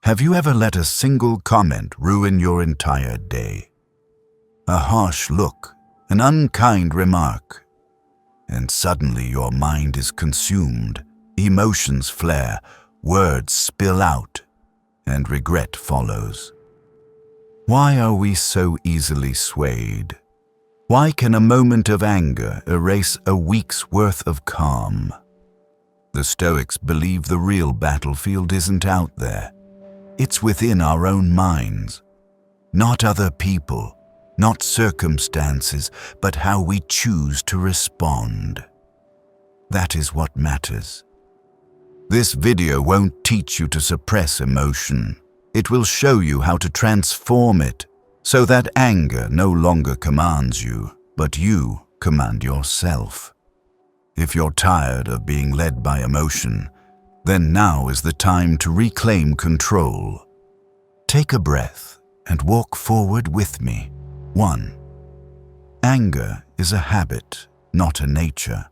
Have you ever let a single comment ruin your entire day? A harsh look, an unkind remark, and suddenly your mind is consumed, emotions flare, words spill out, and regret follows. Why are we so easily swayed? Why can a moment of anger erase a week's worth of calm? The Stoics believe the real battlefield isn't out there. It's within our own minds. Not other people, not circumstances, but how we choose to respond. That is what matters. This video won't teach you to suppress emotion. It will show you how to transform it so that anger no longer commands you, but you command yourself. If you're tired of being led by emotion, then now is the time to reclaim control. Take a breath and walk forward with me. 1. Anger is a habit, not a nature.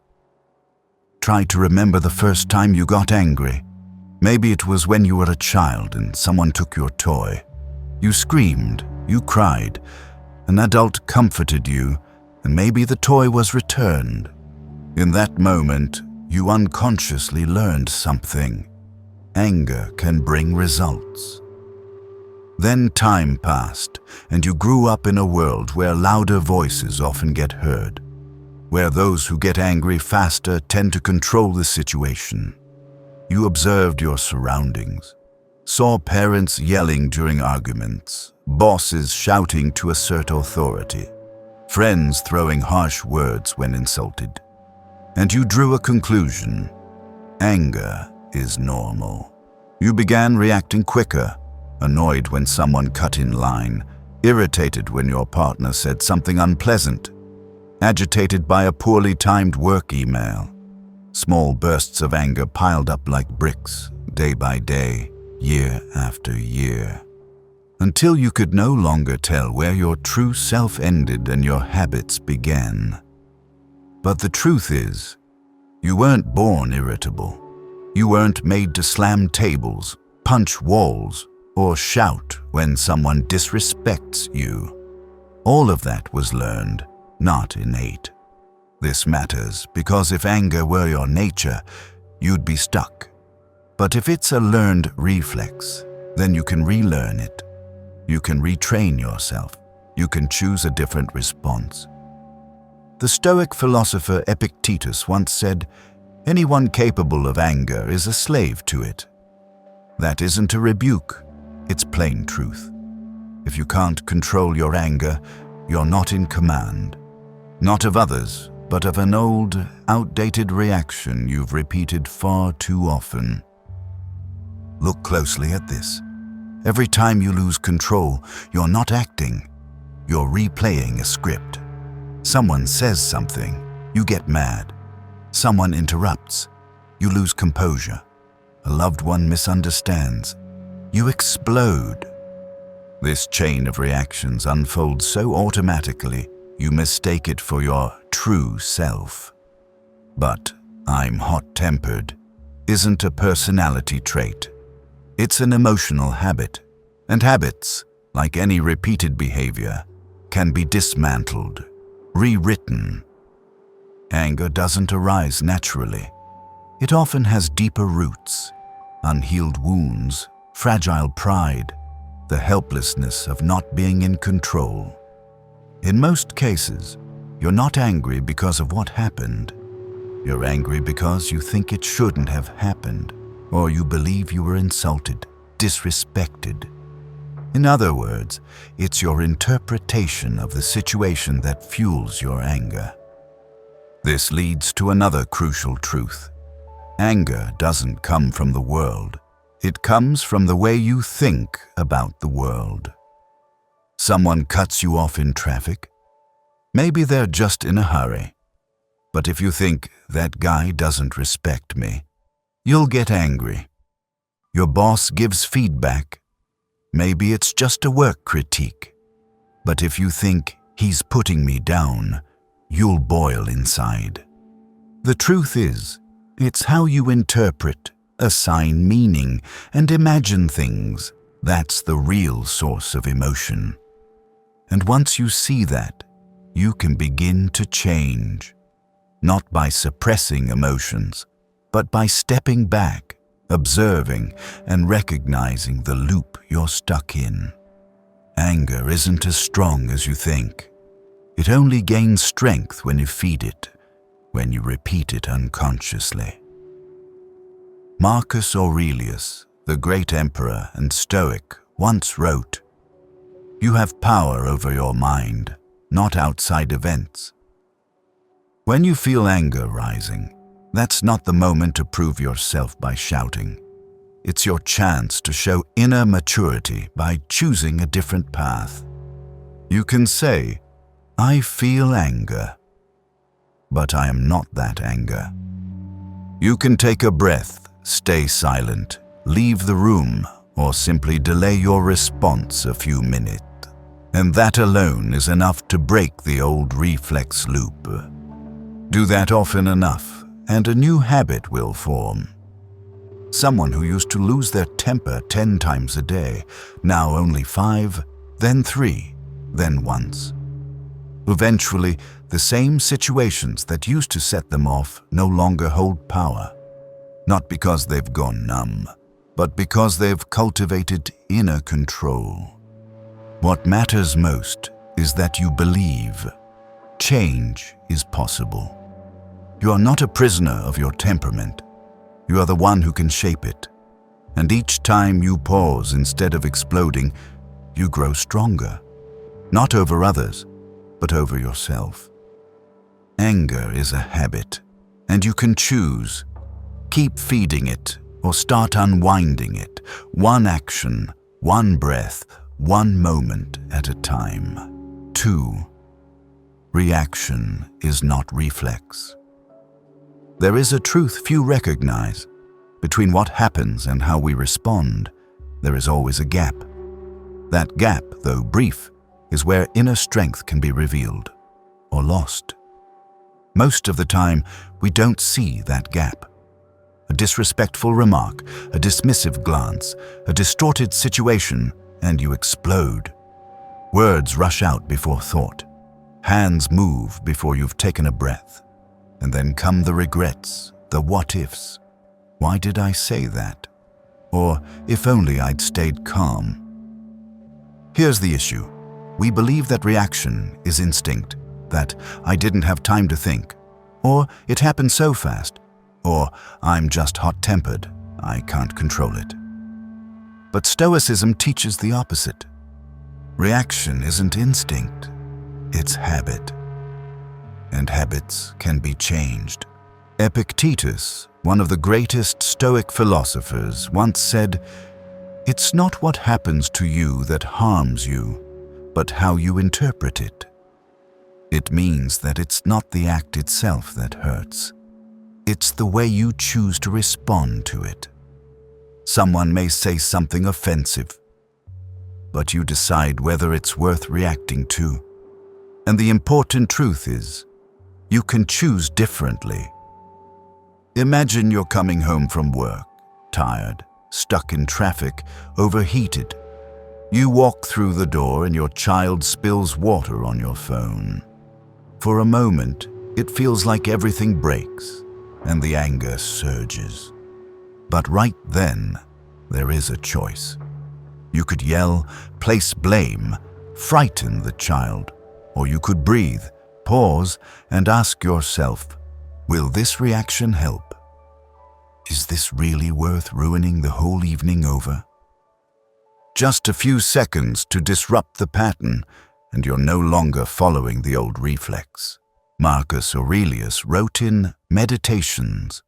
Try to remember the first time you got angry. Maybe it was when you were a child and someone took your toy. You screamed, you cried, an adult comforted you, and maybe the toy was returned. In that moment, you unconsciously learned something. Anger can bring results. Then time passed, and you grew up in a world where louder voices often get heard, where those who get angry faster tend to control the situation. You observed your surroundings, saw parents yelling during arguments, bosses shouting to assert authority, friends throwing harsh words when insulted. And you drew a conclusion. Anger is normal. You began reacting quicker, annoyed when someone cut in line, irritated when your partner said something unpleasant, agitated by a poorly timed work email. Small bursts of anger piled up like bricks, day by day, year after year, until you could no longer tell where your true self ended and your habits began. But the truth is, you weren't born irritable. You weren't made to slam tables, punch walls, or shout when someone disrespects you. All of that was learned, not innate. This matters because if anger were your nature, you'd be stuck. But if it's a learned reflex, then you can relearn it. You can retrain yourself. You can choose a different response. The Stoic philosopher Epictetus once said, "Anyone capable of anger is a slave to it." That isn't a rebuke, it's plain truth. If you can't control your anger, you're not in command. Not of others, but of an old, outdated reaction you've repeated far too often. Look closely at this. Every time you lose control, you're not acting. You're replaying a script. Someone says something, you get mad. Someone interrupts, you lose composure. A loved one misunderstands, you explode. This chain of reactions unfolds so automatically, you mistake it for your true self. But "I'm hot-tempered" isn't a personality trait. It's an emotional habit, and habits, like any repeated behavior, can be dismantled, rewritten. Anger doesn't arise naturally. It often has deeper roots, unhealed wounds, fragile pride, the helplessness of not being in control. In most cases, you're not angry because of what happened. You're angry because you think it shouldn't have happened, or you believe you were insulted, disrespected. In other words, it's your interpretation of the situation that fuels your anger. This leads to another crucial truth. Anger doesn't come from the world. It comes from the way you think about the world. Someone cuts you off in traffic. Maybe they're just in a hurry. But if you think, "That guy doesn't respect me," you'll get angry. Your boss gives feedback. Maybe it's just a work critique. But if you think, "He's putting me down," you'll boil inside. The truth is, it's how you interpret, assign meaning, and imagine things That's the real source of emotion. And once you see that, you can begin to change, not by suppressing emotions, but by stepping back, observing, and recognizing the loop you're stuck in. Anger isn't as strong as you think. It only gains strength when you feed it, when you repeat it unconsciously. Marcus Aurelius, the great emperor and Stoic, once wrote, "You have power over your mind, not outside events." When you feel anger rising, that's not the moment to prove yourself by shouting. It's your chance to show inner maturity by choosing a different path. You can say, "I feel anger, but I am not that anger." You can take a breath, stay silent, leave the room, or simply delay your response a few minutes. And that alone is enough to break the old reflex loop. Do that often enough, and a new habit will form. Someone who used to lose their temper 10 times a day, now only 5, then 3, then once. Eventually, the same situations that used to set them off no longer hold power. Not because they've gone numb, but because they've cultivated inner control. What matters most is that you believe change is possible. You are not a prisoner of your temperament. You are the one who can shape it. And each time you pause instead of exploding, you grow stronger. Not over others, but over yourself. Anger is a habit, and you can choose. Keep feeding it or start unwinding it, one action, one breath, one moment at a time. 2. Reaction is not reflex. There is a truth few recognize. Between what happens and how we respond, there is always a gap. That gap, though brief, is where inner strength can be revealed or lost. Most of the time, we don't see that gap. A disrespectful remark, a dismissive glance, a distorted situation, and you explode. Words rush out before thought. Hands move before you've taken a breath. And then come the regrets, the what-ifs. Why did I say that? Or, if only I'd stayed calm. Here's the issue. We believe that reaction is instinct, that I didn't have time to think, or it happened so fast, or I'm just hot-tempered, I can't control it. But Stoicism teaches the opposite. Reaction isn't instinct, it's habit. And habits can be changed. Epictetus, one of the greatest Stoic philosophers, once said, "It's not what happens to you that harms you, but how you interpret it." It means that it's not the act itself that hurts. It's the way you choose to respond to it. Someone may say something offensive, but you decide whether it's worth reacting to. And the important truth is, you can choose differently. Imagine you're coming home from work, tired, stuck in traffic, overheated. You walk through the door and your child spills water on your phone. For a moment, it feels like everything breaks and the anger surges. But right then, there is a choice. You could yell, place blame, frighten the child, or you could breathe, pause, and ask yourself, will this reaction help? Is this really worth ruining the whole evening over? Just a few seconds to disrupt the pattern, and you're no longer following the old reflex. Marcus Aurelius wrote in Meditations,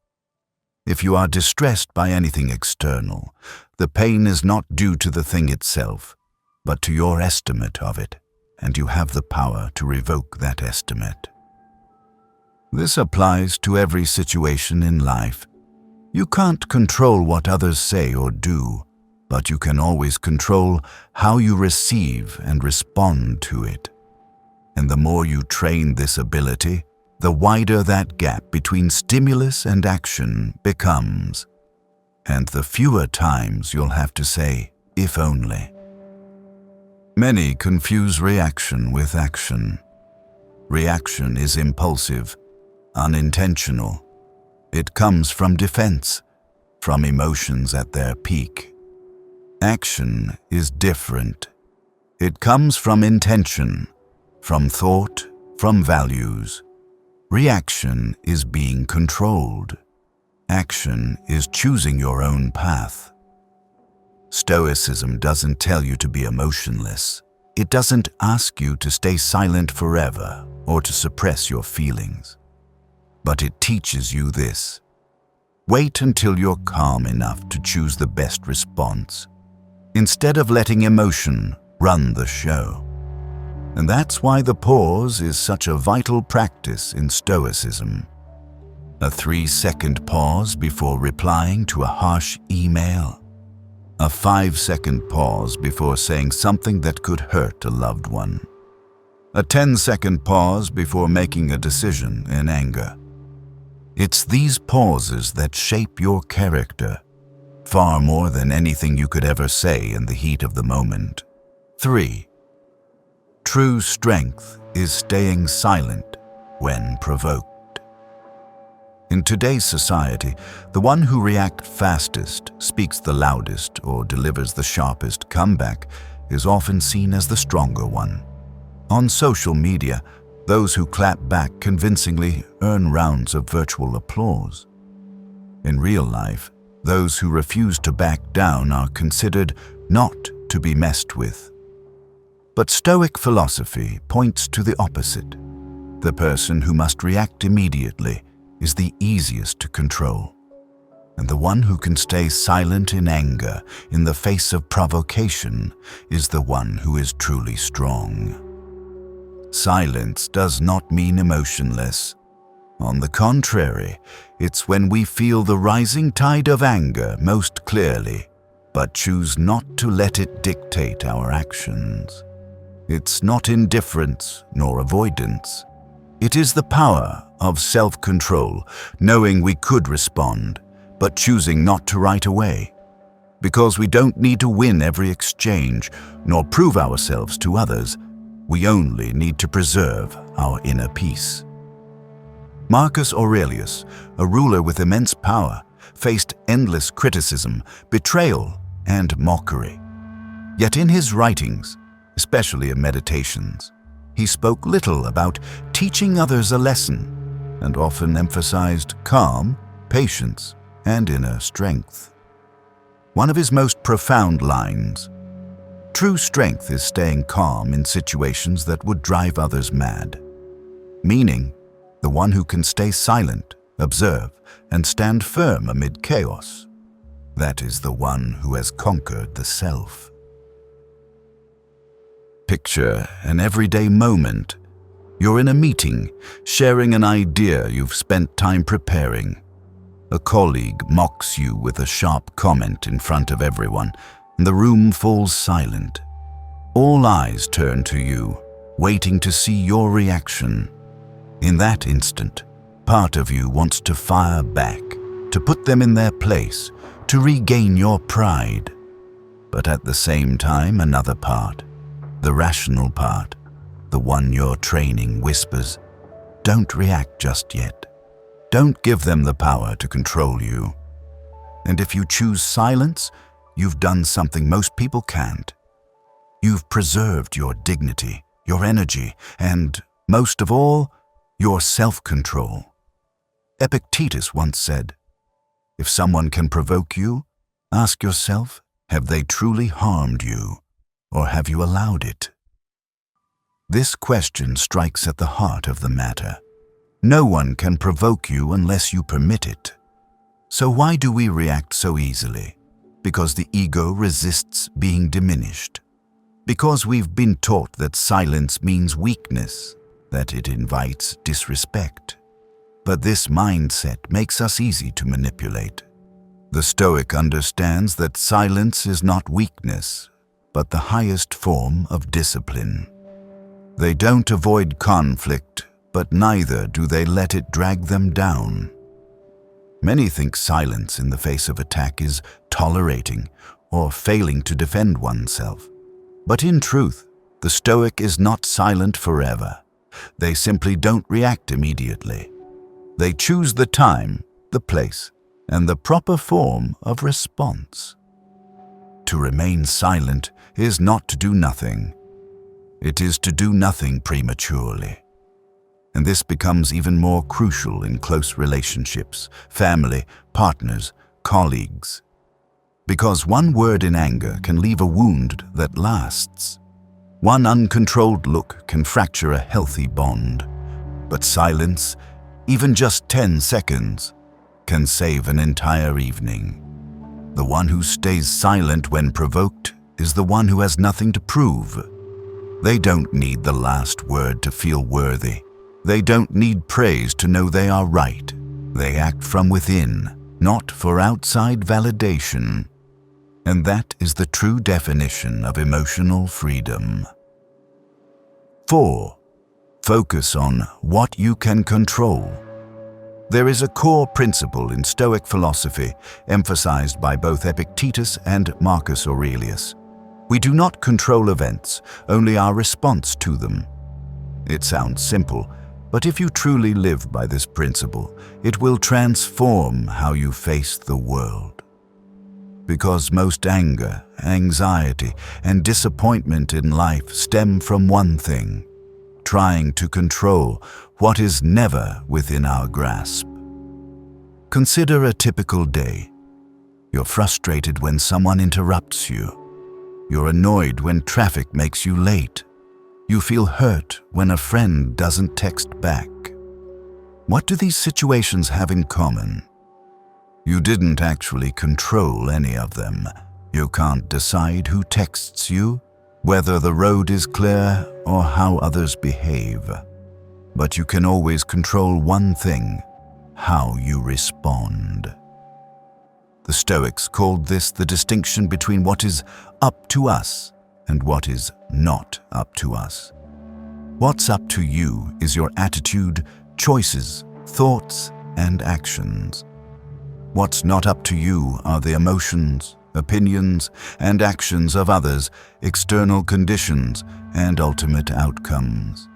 "If you are distressed by anything external, the pain is not due to the thing itself, but to your estimate of it, and you have the power to revoke that estimate." This applies to every situation in life. You can't control what others say or do, but you can always control how you receive and respond to it. And the more you train this ability, the wider that gap between stimulus and action becomes. And the fewer times you'll have to say, if only. Many confuse reaction with action. Reaction is impulsive, unintentional. It comes from defense, from emotions at their peak. Action is different. It comes from intention, from thought, from values. Reaction is being controlled. Action is choosing your own path. Stoicism doesn't tell you to be emotionless. It doesn't ask you to stay silent forever or to suppress your feelings. But it teaches you this: wait until you're calm enough to choose the best response, instead of letting emotion run the show. And that's why the pause is such a vital practice in Stoicism. A 3-second pause before replying to a harsh email. A 5-second pause before saying something that could hurt a loved one. A 10-second pause before making a decision in anger. It's these pauses that shape your character, far more than anything you could ever say in the heat of the moment. 3. True strength is staying silent when provoked. In today's society, the one who reacts fastest, speaks the loudest, or delivers the sharpest comeback is often seen as the stronger one. On social media, those who clap back convincingly earn rounds of virtual applause. In real life, those who refuse to back down are considered not to be messed with. But Stoic philosophy points to the opposite. The person who must react immediately is the easiest to control, and the one who can stay silent in anger in the face of provocation is the one who is truly strong. Silence does not mean emotionless. On the contrary, it's when we feel the rising tide of anger most clearly, but choose not to let it dictate our actions. It's not indifference nor avoidance. It is the power of self-control, knowing we could respond, but choosing not to right away. Because we don't need to win every exchange, nor prove ourselves to others. We only need to preserve our inner peace. Marcus Aurelius, a ruler with immense power, faced endless criticism, betrayal, and mockery. Yet in his writings, especially in meditations, he spoke little about teaching others a lesson, and often emphasized calm, patience, and inner strength. One of his most profound lines: "True strength is staying calm in situations that would drive others mad." Meaning, the one who can stay silent, observe, and stand firm amid chaos. That is the one who has conquered the self. Picture an everyday moment. You're in a meeting, sharing an idea you've spent time preparing. A colleague mocks you with a sharp comment in front of everyone, and the room falls silent. All eyes turn to you, waiting to see your reaction. In that instant, part of you wants to fire back, to put them in their place, to regain your pride. But at the same time, another part, the rational part, the one you're training, whispers, "Don't react just yet. Don't give them the power to control you." And if you choose silence, you've done something most people can't. You've preserved your dignity, your energy, and, most of all, your self-control. Epictetus once said, "If someone can provoke you, ask yourself, have they truly harmed you? Or have you allowed it?" This question strikes at the heart of the matter. No one can provoke you unless you permit it. So why do we react so easily? Because the ego resists being diminished. Because we've been taught that silence means weakness, that it invites disrespect. But this mindset makes us easy to manipulate. The Stoic understands that silence is not weakness, but the highest form of discipline. They don't avoid conflict, but neither do they let it drag them down. Many think silence in the face of attack is tolerating or failing to defend oneself. But in truth, the Stoic is not silent forever. They simply don't react immediately. They choose the time, the place, and the proper form of response. To remain silent is not to do nothing. It is to do nothing prematurely. And this becomes even more crucial in close relationships, family, partners, colleagues. Because one word in anger can leave a wound that lasts. One uncontrolled look can fracture a healthy bond. But silence, even just 10 seconds, can save an entire evening. The one who stays silent when provoked is the one who has nothing to prove. They don't need the last word to feel worthy. They don't need praise to know they are right. They act from within, not for outside validation. And that is the true definition of emotional freedom. 4. Focus on what you can control. There is a core principle in Stoic philosophy emphasized by both Epictetus and Marcus Aurelius. We do not control events, only our response to them. It sounds simple, but if you truly live by this principle, it will transform how you face the world. Because most anger, anxiety, and disappointment in life stem from one thing: trying to control what is never within our grasp. Consider a typical day. You're frustrated when someone interrupts you. You're annoyed when traffic makes you late. You feel hurt when a friend doesn't text back. What do these situations have in common? You didn't actually control any of them. You can't decide who texts you, whether the road is clear, or how others behave. But you can always control one thing: how you respond. The Stoics called this the distinction between what is up to us and what is not up to us. What's up to you is your attitude, choices, thoughts, and actions. What's not up to you are the emotions, opinions, and actions of others, external conditions, and ultimate outcomes.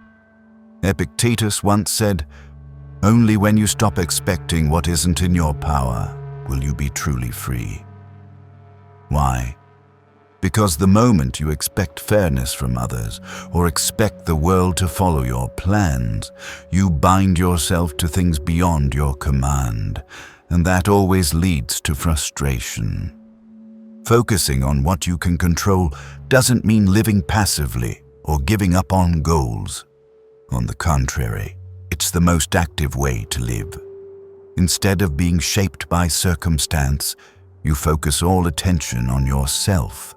Epictetus once said, "Only when you stop expecting what isn't in your power will you be truly free." Why? Because the moment you expect fairness from others or expect the world to follow your plans, you bind yourself to things beyond your command, and that always leads to frustration. Focusing on what you can control doesn't mean living passively or giving up on goals. On the contrary, it's the most active way to live. Instead of being shaped by circumstance, you focus all attention on yourself.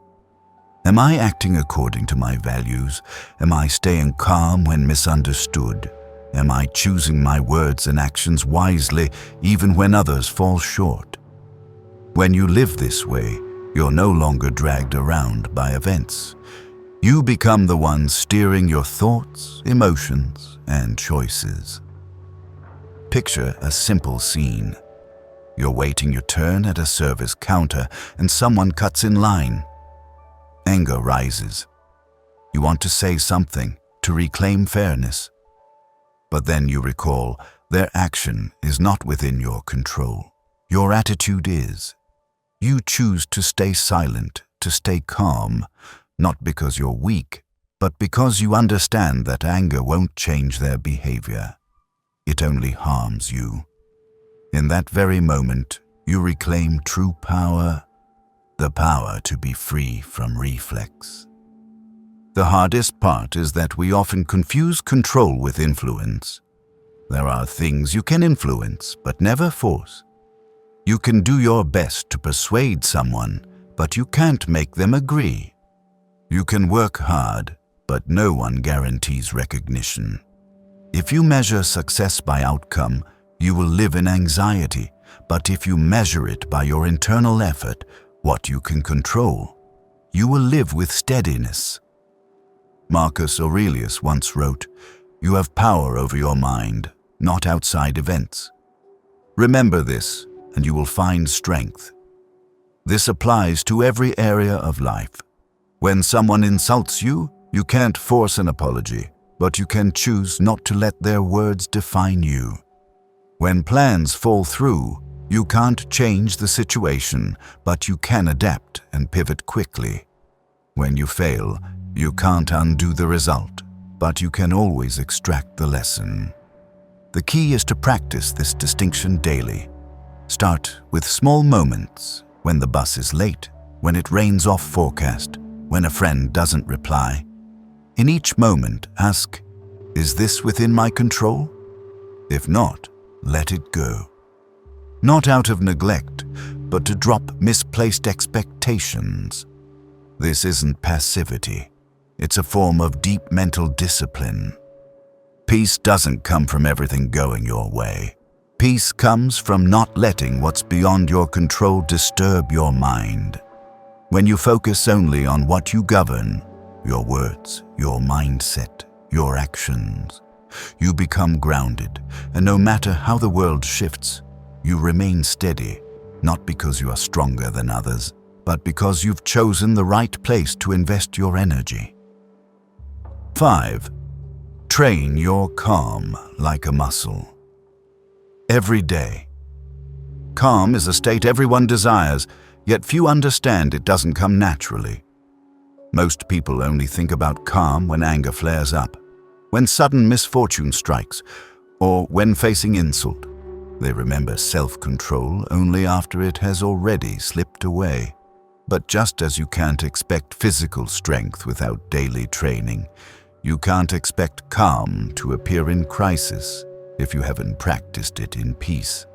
Am I acting according to my values? Am I staying calm when misunderstood? Am I choosing my words and actions wisely even when others fall short? When you live this way, you're no longer dragged around by events. You become the one steering your thoughts, emotions, and choices. Picture a simple scene. You're waiting your turn at a service counter and someone cuts in line. Anger rises. You want to say something to reclaim fairness. But then you recall their action is not within your control. Your attitude is. You choose to stay silent, to stay calm, not because you're weak, but because you understand that anger won't change their behavior. It only harms you. In that very moment, you reclaim true power, the power to be free from reflex. The hardest part is that we often confuse control with influence. There are things you can influence, but never force. You can do your best to persuade someone, but you can't make them agree. You can work hard, but no one guarantees recognition. If you measure success by outcome, you will live in anxiety, but if you measure it by your internal effort, what you can control, you will live with steadiness. Marcus Aurelius once wrote, "You have power over your mind, not outside events." Remember this, and you will find strength. This applies to every area of life. When someone insults you, you can't force an apology, but you can choose not to let their words define you. When plans fall through, you can't change the situation, but you can adapt and pivot quickly. When you fail, you can't undo the result, but you can always extract the lesson. The key is to practice this distinction daily. Start with small moments: when the bus is late, when it rains off forecast, when a friend doesn't reply. In each moment, ask, is this within my control? If not, let it go. Not out of neglect, but to drop misplaced expectations. This isn't passivity. It's a form of deep mental discipline. Peace doesn't come from everything going your way. Peace comes from not letting what's beyond your control disturb your mind. When you focus only on what you govern, your words, your mindset, your actions, you become grounded, and no matter how the world shifts, you remain steady, not because you are stronger than others, but because you've chosen the right place to invest your energy. 5. Train your calm like a muscle. Every day. Calm is a state everyone desires, yet few understand it doesn't come naturally. Most people only think about calm when anger flares up, when sudden misfortune strikes, or when facing insult. They remember self-control only after it has already slipped away. But just as you can't expect physical strength without daily training, you can't expect calm to appear in crisis if you haven't practiced it in peace.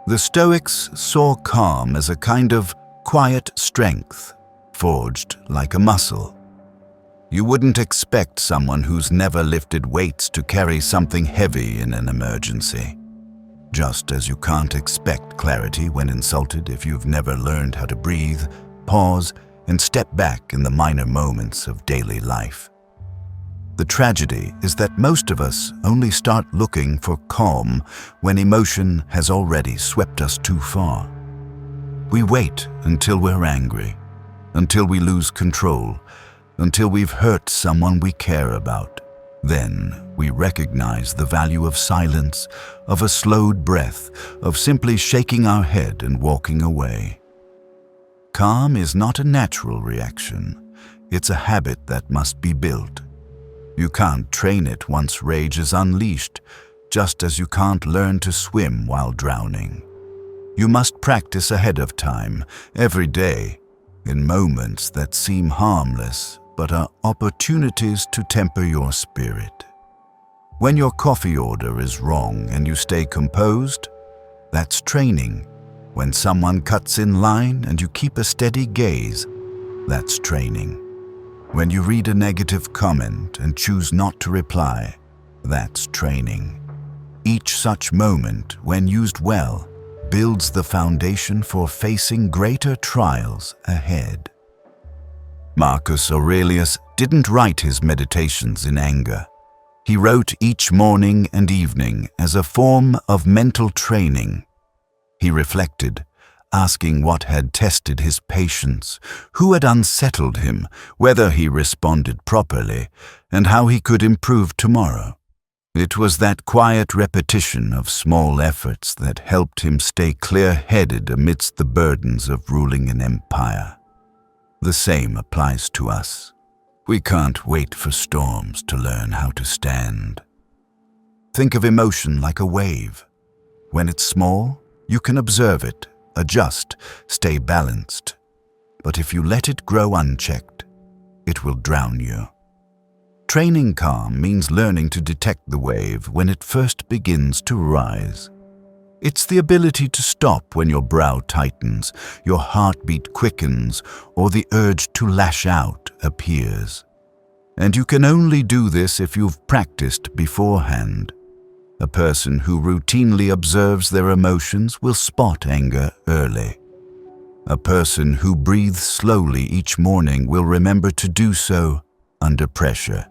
The Stoics saw calm as a kind of quiet strength, forged like a muscle. You wouldn't expect someone who's never lifted weights to carry something heavy in an emergency. Just as you can't expect clarity when insulted if you've never learned how to breathe, pause, and step back in the minor moments of daily life. The tragedy is that most of us only start looking for calm when emotion has already swept us too far. We wait until we're angry, until we lose control, until we've hurt someone we care about. Then we recognize the value of silence, of a slowed breath, of simply shaking our head and walking away. Calm is not a natural reaction. It's a habit that must be built. You can't train it once rage is unleashed, just as you can't learn to swim while drowning. You must practice ahead of time, every day, in moments that seem harmless but are opportunities to temper your spirit. When your coffee order is wrong and you stay composed, that's training. When someone cuts in line and you keep a steady gaze, that's training. When you read a negative comment and choose not to reply, that's training. Each such moment, when used well, builds the foundation for facing greater trials ahead. Marcus Aurelius didn't write his meditations in anger. He wrote each morning and evening as a form of mental training. He reflected, asking what had tested his patience, who had unsettled him, whether he responded properly, and how he could improve tomorrow. It was that quiet repetition of small efforts that helped him stay clear-headed amidst the burdens of ruling an empire. The same applies to us. We can't wait for storms to learn how to stand. Think of emotion like a wave. When it's small, you can observe it, adjust, stay balanced. But if you let it grow unchecked, it will drown you. Training calm means learning to detect the wave when it first begins to rise. It's the ability to stop when your brow tightens, your heartbeat quickens, or the urge to lash out appears. And you can only do this if you've practiced beforehand. A person who routinely observes their emotions will spot anger early. A person who breathes slowly each morning will remember to do so under pressure.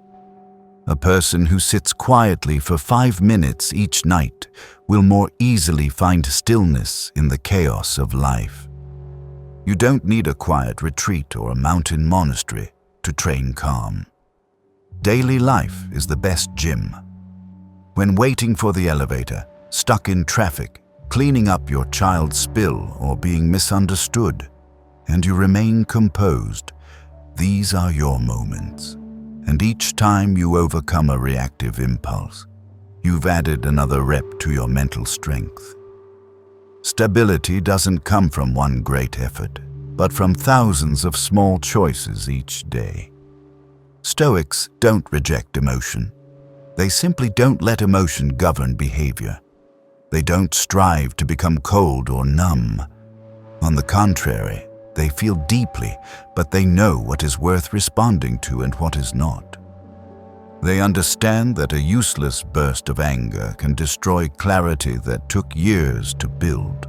A person who sits quietly for 5 minutes each night will more easily find stillness in the chaos of life. You don't need a quiet retreat or a mountain monastery to train calm. Daily life is the best gym. When waiting for the elevator, stuck in traffic, cleaning up your child's spill, or being misunderstood, and you remain composed, these are your moments. And each time you overcome a reactive impulse, you've added another rep to your mental strength. Stability doesn't come from one great effort, but from thousands of small choices each day. Stoics don't reject emotion. They simply don't let emotion govern behavior. They don't strive to become cold or numb. On the contrary, they feel deeply, but they know what is worth responding to and what is not. They understand that a useless burst of anger can destroy clarity that took years to build.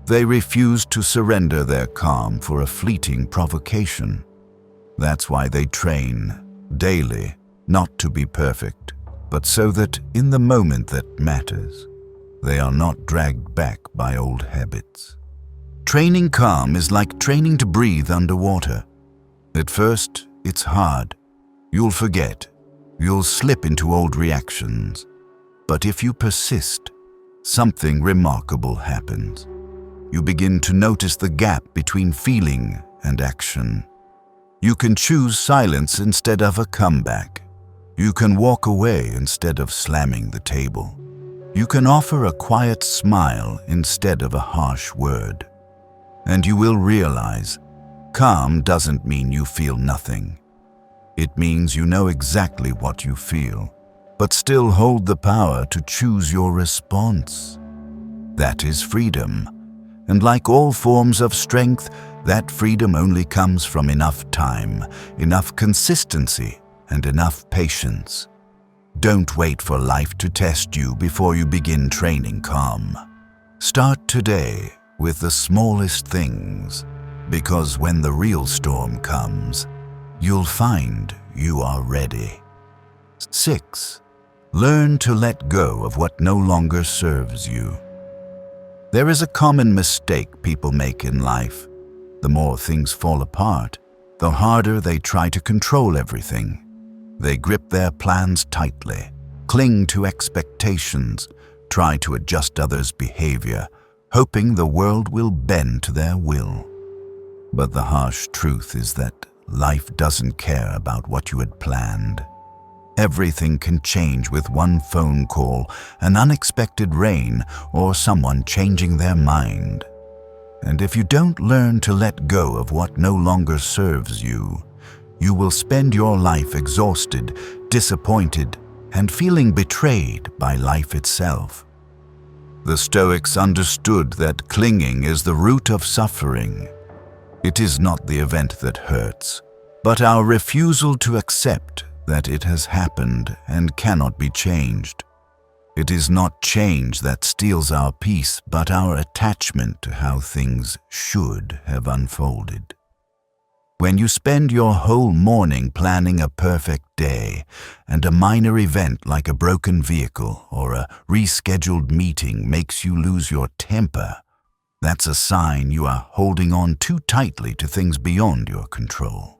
They refuse to surrender their calm for a fleeting provocation. That's why they train daily, not to be perfect, but so that in the moment that matters, they are not dragged back by old habits. Training calm is like training to breathe underwater. At first, it's hard. You'll forget. You'll slip into old reactions. But if you persist, something remarkable happens. You begin to notice the gap between feeling and action. You can choose silence instead of a comeback. You can walk away instead of slamming the table. You can offer a quiet smile instead of a harsh word. And you will realize, calm doesn't mean you feel nothing. It means you know exactly what you feel, but still hold the power to choose your response. That is freedom. And like all forms of strength, that freedom only comes from enough time, enough consistency, and enough patience. Don't wait for life to test you before you begin training calm. Start today with the smallest things, because when the real storm comes, you'll find you are ready. 6. Learn to let go of what no longer serves you. There is a common mistake people make in life. The more things fall apart, the harder they try to control everything. They grip their plans tightly, cling to expectations, try to adjust others' behavior, hoping the world will bend to their will. But the harsh truth is that life doesn't care about what you had planned. Everything can change with one phone call, an unexpected rain, or someone changing their mind. And if you don't learn to let go of what no longer serves you, you will spend your life exhausted, disappointed, and feeling betrayed by life itself. The Stoics understood that clinging is the root of suffering. It is not the event that hurts, but our refusal to accept that it has happened and cannot be changed. It is not change that steals our peace, but our attachment to how things should have unfolded. When you spend your whole morning planning a perfect day, and a minor event like a broken vehicle or a rescheduled meeting makes you lose your temper, that's a sign you are holding on too tightly to things beyond your control.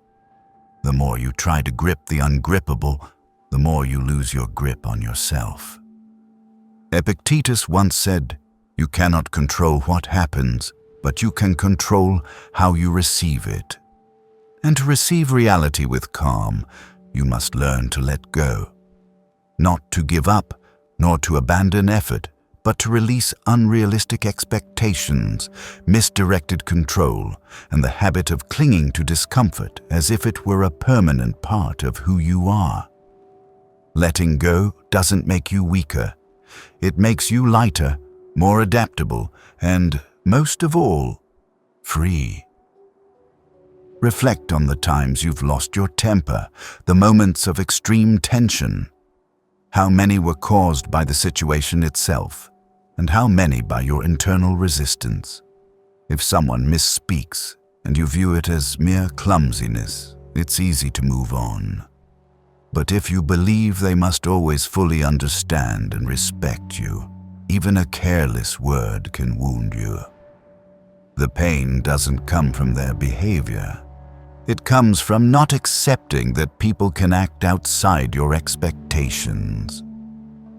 The more you try to grip the ungrippable, the more you lose your grip on yourself. Epictetus once said, "You cannot control what happens, but you can control how you receive it." And to receive reality with calm, you must learn to let go. Not to give up, nor to abandon effort, but to release unrealistic expectations, misdirected control, and the habit of clinging to discomfort as if it were a permanent part of who you are. Letting go doesn't make you weaker. It makes you lighter, more adaptable, and, most of all, free. Reflect on the times you've lost your temper, the moments of extreme tension. How many were caused by the situation itself, and how many by your internal resistance? If someone misspeaks and you view it as mere clumsiness, it's easy to move on. But if you believe they must always fully understand and respect you, even a careless word can wound you. The pain doesn't come from their behavior. It comes from not accepting that people can act outside your expectations.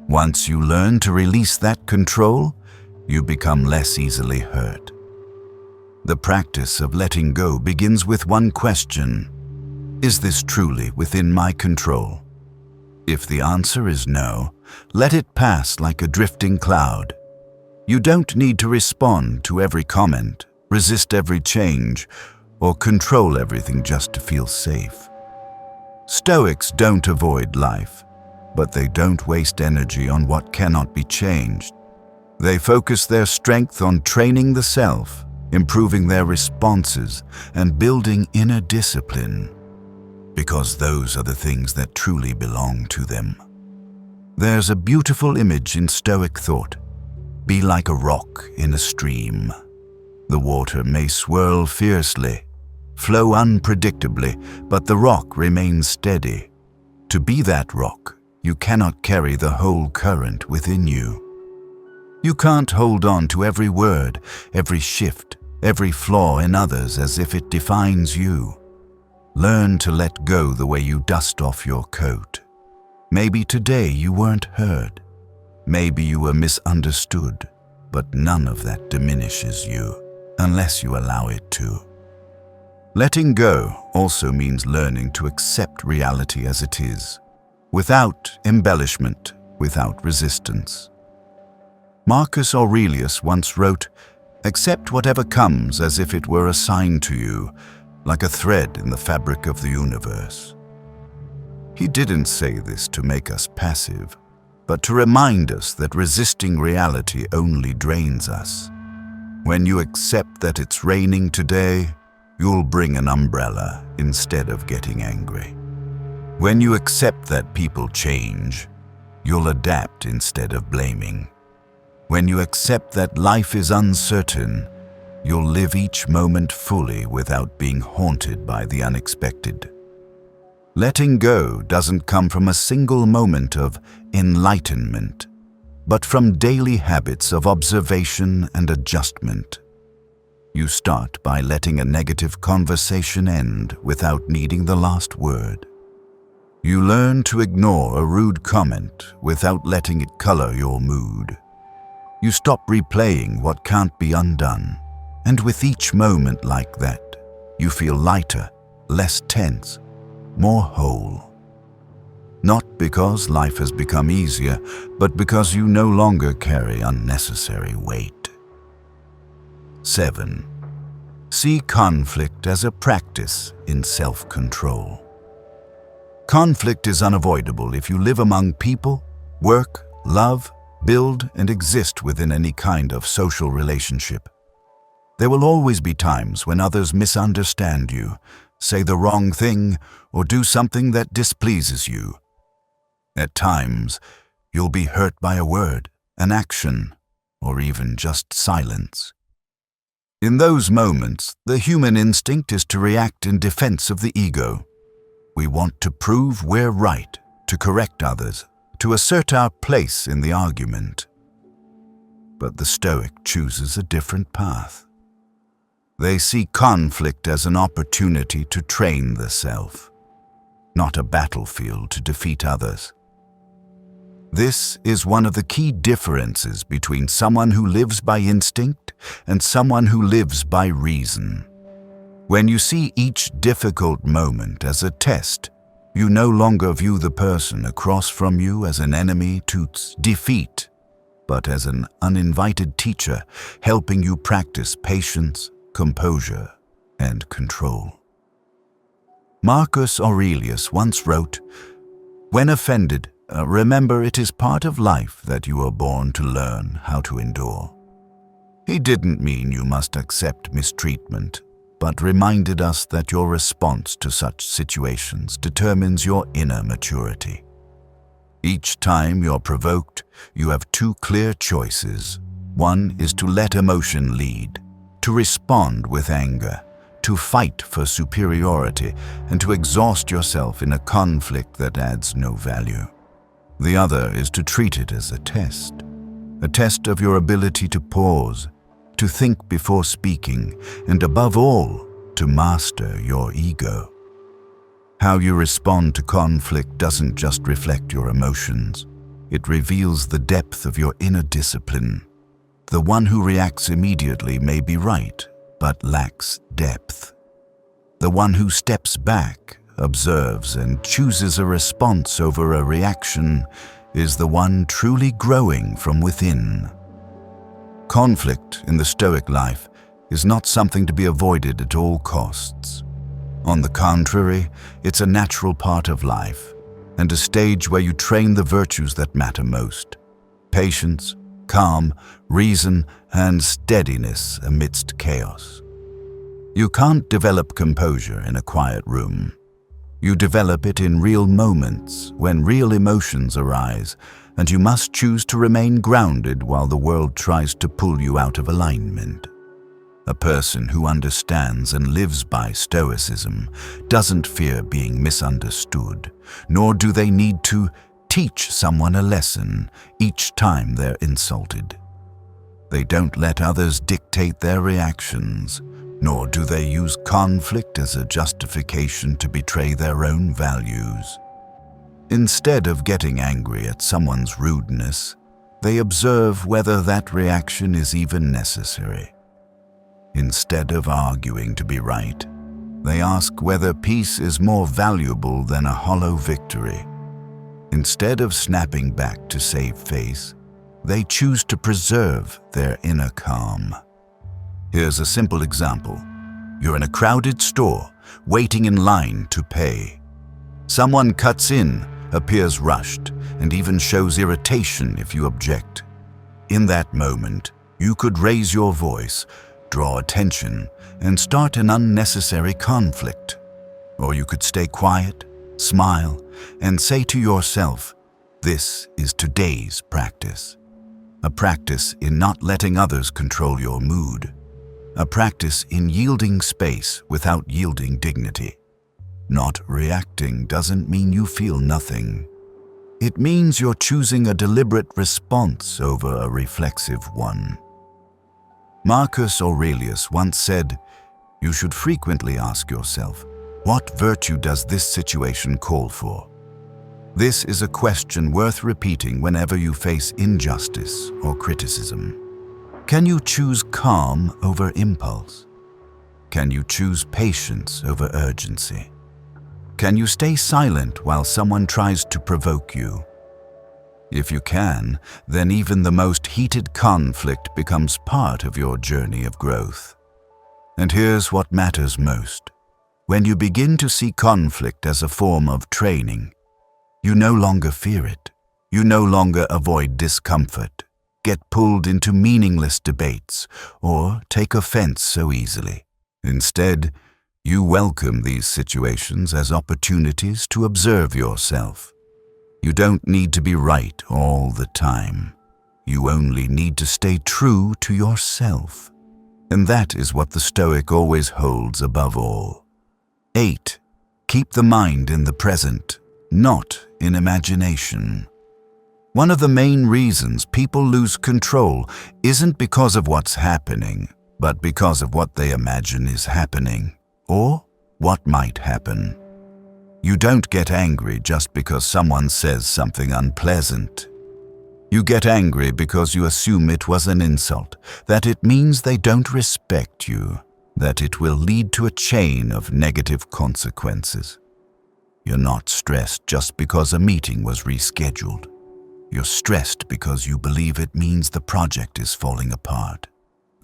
Once you learn to release that control, you become less easily hurt. The practice of letting go begins with one question: is this truly within my control? If the answer is no, let it pass like a drifting cloud. You don't need to respond to every comment, resist every change, or control everything just to feel safe. Stoics don't avoid life, but they don't waste energy on what cannot be changed. They focus their strength on training the self, improving their responses, and building inner discipline, because those are the things that truly belong to them. There's a beautiful image in Stoic thought. Be like a rock in a stream. The water may swirl fiercely, flow unpredictably, but the rock remains steady. To be that rock, you cannot carry the whole current within you. You can't hold on to every word, every shift, every flaw in others as if it defines you. Learn to let go the way you dust off your coat. Maybe today you weren't heard. Maybe you were misunderstood, but none of that diminishes you, unless you allow it to. Letting go also means learning to accept reality as it is, without embellishment, without resistance. Marcus Aurelius once wrote, "Accept whatever comes as if it were assigned to you, like a thread in the fabric of the universe." He didn't say this to make us passive, but to remind us that resisting reality only drains us. When you accept that it's raining today, you'll bring an umbrella instead of getting angry. When you accept that people change, you'll adapt instead of blaming. When you accept that life is uncertain, you'll live each moment fully without being haunted by the unexpected. Letting go doesn't come from a single moment of enlightenment, but from daily habits of observation and adjustment. You start by letting a negative conversation end without needing the last word. You learn to ignore a rude comment without letting it color your mood. You stop replaying what can't be undone, and with each moment like that, you feel lighter, less tense, more whole. Not because life has become easier, but because you no longer carry unnecessary weight. 7. See conflict as a practice in self-control. Conflict is unavoidable if you live among people, work, love, build, and exist within any kind of social relationship. There will always be times when others misunderstand you, say the wrong thing, or do something that displeases you. At times, you'll be hurt by a word, an action, or even just silence. In those moments, the human instinct is to react in defense of the ego. We want to prove we're right, to correct others, to assert our place in the argument. But the Stoic chooses a different path. They see conflict as an opportunity to train the self, not a battlefield to defeat others. This is one of the key differences between someone who lives by instinct and someone who lives by reason. When you see each difficult moment as a test, you no longer view the person across from you as an enemy to defeat, but as an uninvited teacher helping you practice patience, composure, and control. Marcus Aurelius once wrote, "When offended, remember it is part of life that you are born to learn how to endure." He didn't mean you must accept mistreatment, but reminded us that your response to such situations determines your inner maturity. Each time you're provoked, you have two clear choices. One is to let emotion lead, to respond with anger, to fight for superiority, and to exhaust yourself in a conflict that adds no value. The other is to treat it as a test of your ability to pause, to think before speaking, and above all, to master your ego. How you respond to conflict doesn't just reflect your emotions. It reveals the depth of your inner discipline. The one who reacts immediately may be right, but lacks depth. The one who steps back, observes, and chooses a response over a reaction is the one truly growing from within. Conflict in the Stoic life is not something to be avoided at all costs. On the contrary, it's a natural part of life, and a stage where you train the virtues that matter most: patience, calm, reason, and steadiness amidst chaos. You can't develop composure in a quiet room. You develop it in real moments when real emotions arise, and you must choose to remain grounded while the world tries to pull you out of alignment. A person who understands and lives by Stoicism doesn't fear being misunderstood, nor do they need to teach someone a lesson each time they're insulted. They don't let others dictate their reactions, nor do they use conflict as a justification to betray their own values. Instead of getting angry at someone's rudeness, they observe whether that reaction is even necessary. Instead of arguing to be right, they ask whether peace is more valuable than a hollow victory. Instead of snapping back to save face, they choose to preserve their inner calm. Here's a simple example. You're in a crowded store, waiting in line to pay. Someone cuts in, appears rushed, and even shows irritation if you object. In that moment, you could raise your voice, draw attention, and start an unnecessary conflict. Or you could stay quiet, smile, and say to yourself, "This is today's practice." A practice in not letting others control your mood. A practice in yielding space without yielding dignity. Not reacting doesn't mean you feel nothing. It means you're choosing a deliberate response over a reflexive one. Marcus Aurelius once said, "You should frequently ask yourself, what virtue does this situation call for?" This is a question worth repeating whenever you face injustice or criticism. Can you choose calm over impulse? Can you choose patience over urgency? Can you stay silent while someone tries to provoke you? If you can, then even the most heated conflict becomes part of your journey of growth. And here's what matters most. When you begin to see conflict as a form of training, you no longer fear it. You no longer avoid discomfort, get pulled into meaningless debates, or take offense so easily. Instead, you welcome these situations as opportunities to observe yourself. You don't need to be right all the time. You only need to stay true to yourself. And that is what the Stoic always holds above all. 8. Keep the mind in the present, not in imagination. One of the main reasons people lose control isn't because of what's happening, but because of what they imagine is happening, or what might happen. You don't get angry just because someone says something unpleasant. You get angry because you assume it was an insult, that it means they don't respect you, that it will lead to a chain of negative consequences. You're not stressed just because a meeting was rescheduled. You're stressed because you believe it means the project is falling apart.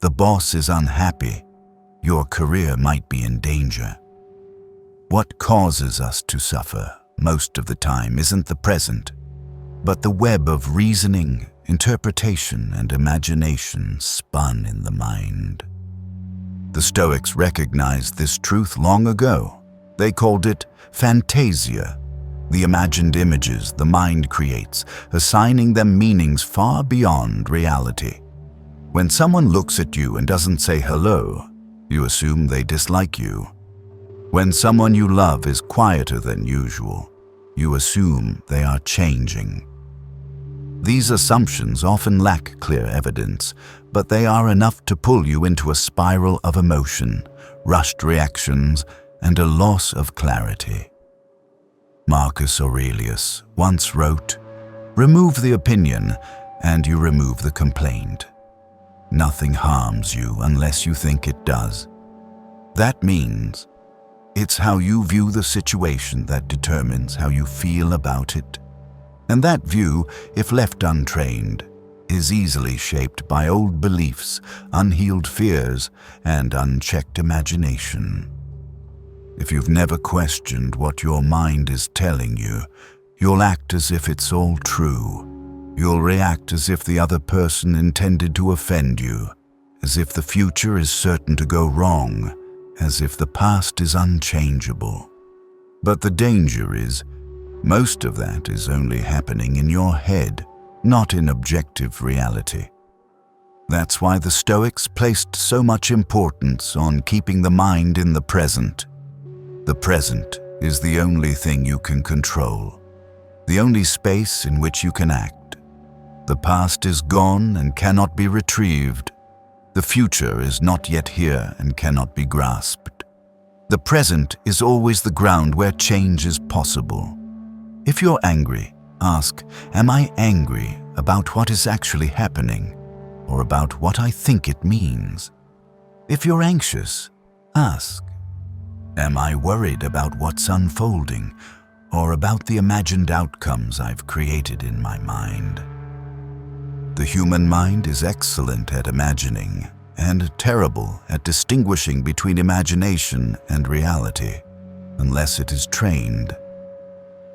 The boss is unhappy. Your career might be in danger. What causes us to suffer most of the time isn't the present, but the web of reasoning, interpretation, and imagination spun in the mind. The Stoics recognized this truth long ago. They called it fantasia, the imagined images the mind creates, assigning them meanings far beyond reality. When someone looks at you and doesn't say hello, you assume they dislike you. When someone you love is quieter than usual, you assume they are changing. These assumptions often lack clear evidence, but they are enough to pull you into a spiral of emotion, rushed reactions, and a loss of clarity. Marcus Aurelius once wrote, "Remove the opinion, and you remove the complaint. Nothing harms you unless you think it does." That means it's how you view the situation that determines how you feel about it. And that view, if left untrained, is easily shaped by old beliefs, unhealed fears, and unchecked imagination. If you've never questioned what your mind is telling you, you'll act as if it's all true. You'll react as if the other person intended to offend you, as if the future is certain to go wrong, as if the past is unchangeable. But the danger is, most of that is only happening in your head, not in objective reality. That's why the Stoics placed so much importance on keeping the mind in the present. The present is the only thing you can control, the only space in which you can act. The past is gone and cannot be retrieved. The future is not yet here and cannot be grasped. The present is always the ground where change is possible. If you're angry, ask, "Am I angry about what is actually happening, or about what I think it means?" If you're anxious, ask, "Am I worried about what's unfolding, or about the imagined outcomes I've created in my mind?" The human mind is excellent at imagining and terrible at distinguishing between imagination and reality, unless it is trained.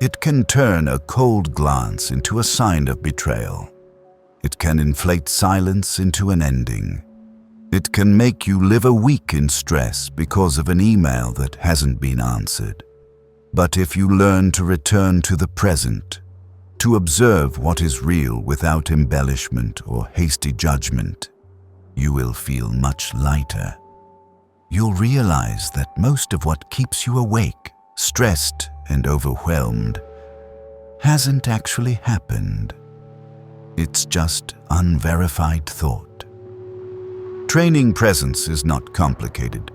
It can turn a cold glance into a sign of betrayal. It can inflate silence into an ending. It can make you live a week in stress because of an email that hasn't been answered. But if you learn to return to the present, to observe what is real without embellishment or hasty judgment, you will feel much lighter. You'll realize that most of what keeps you awake, stressed, and overwhelmed hasn't actually happened. It's just unverified thought. Training presence is not complicated.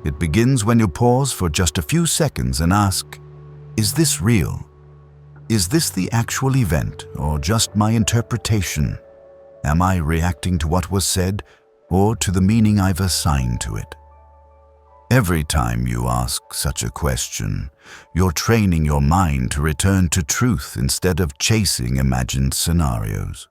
It begins when you pause for just a few seconds and ask, "Is this real? Is this the actual event or just my interpretation? Am I reacting to what was said or to the meaning I've assigned to it?" Every time you ask such a question, you're training your mind to return to truth instead of chasing imagined scenarios.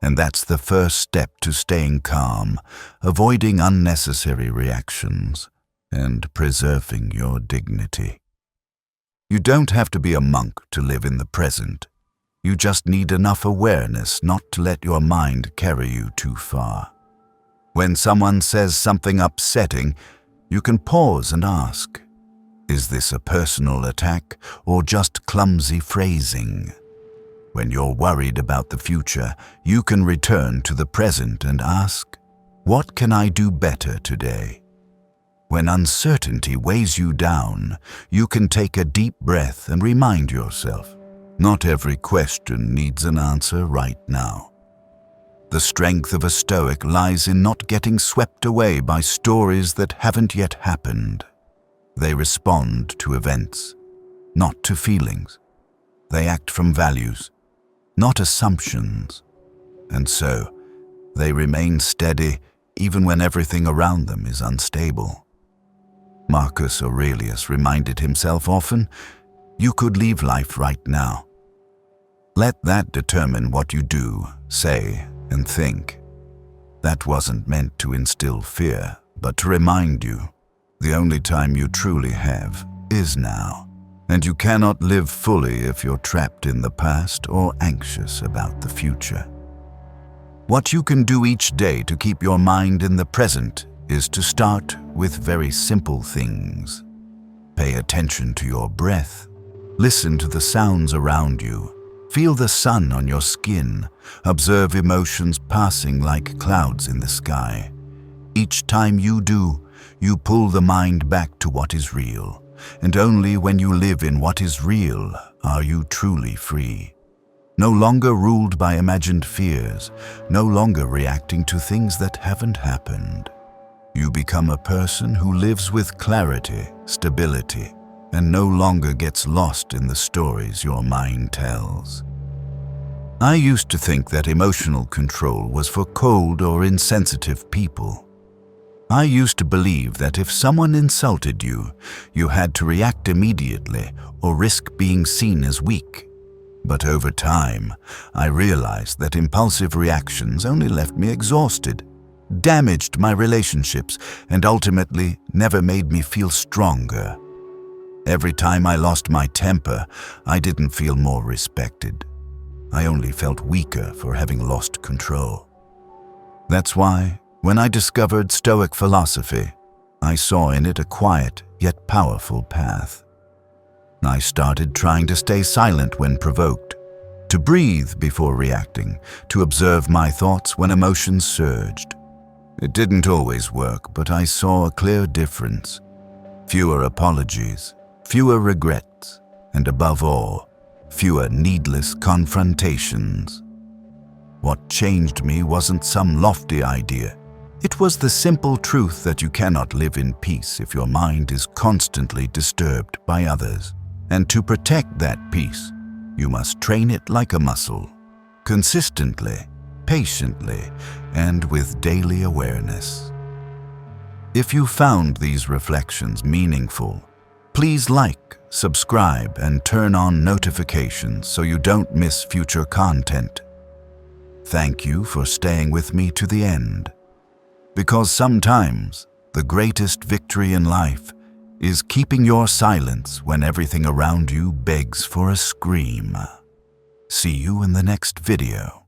And that's the first step to staying calm, avoiding unnecessary reactions, and preserving your dignity. You don't have to be a monk to live in the present. You just need enough awareness not to let your mind carry you too far. When someone says something upsetting, you can pause and ask, "Is this a personal attack or just clumsy phrasing?" When you're worried about the future, you can return to the present and ask, "What can I do better today?" When uncertainty weighs you down, you can take a deep breath and remind yourself, not every question needs an answer right now. The strength of a Stoic lies in not getting swept away by stories that haven't yet happened. They respond to events, not to feelings. They act from values, not assumptions. And so, they remain steady even when everything around them is unstable. Marcus Aurelius reminded himself often, "You could leave life right now." Let that determine what you do, say, and think. That wasn't meant to instill fear, but to remind you, the only time you truly have is now, and you cannot live fully if you're trapped in the past or anxious about the future. What you can do each day to keep your mind in the present is to start with very simple things. Pay attention to your breath. Listen to the sounds around you. Feel the sun on your skin. Observe emotions passing like clouds in the sky. Each time you do, you pull the mind back to what is real. And only when you live in what is real are you truly free. no longer ruled by imagined fears, no longer reacting to things that haven't happened. You become a person who lives with clarity, stability, and no longer gets lost in the stories your mind tells. I used to think that emotional control was for cold or insensitive people. I used to believe that if someone insulted you, you had to react immediately or risk being seen as weak. But over time, I realized that impulsive reactions only left me exhausted, damaged my relationships, and ultimately never made me feel stronger. Every time I lost my temper, I didn't feel more respected. I only felt weaker for having lost control. That's why, when I discovered Stoic philosophy, I saw in it a quiet yet powerful path. I started trying to stay silent when provoked, to breathe before reacting, to observe my thoughts when emotions surged. It didn't always work, but I saw a clear difference. Fewer apologies, fewer regrets, and above all, fewer needless confrontations. What changed me wasn't some lofty idea. It was the simple truth that you cannot live in peace if your mind is constantly disturbed by others. And to protect that peace, you must train it like a muscle, consistently, patiently, and with daily awareness. If you found these reflections meaningful, please like, subscribe, and turn on notifications so you don't miss future content. Thank you for staying with me to the end. Because sometimes the greatest victory in life is keeping your silence when everything around you begs for a scream. See you in the next video.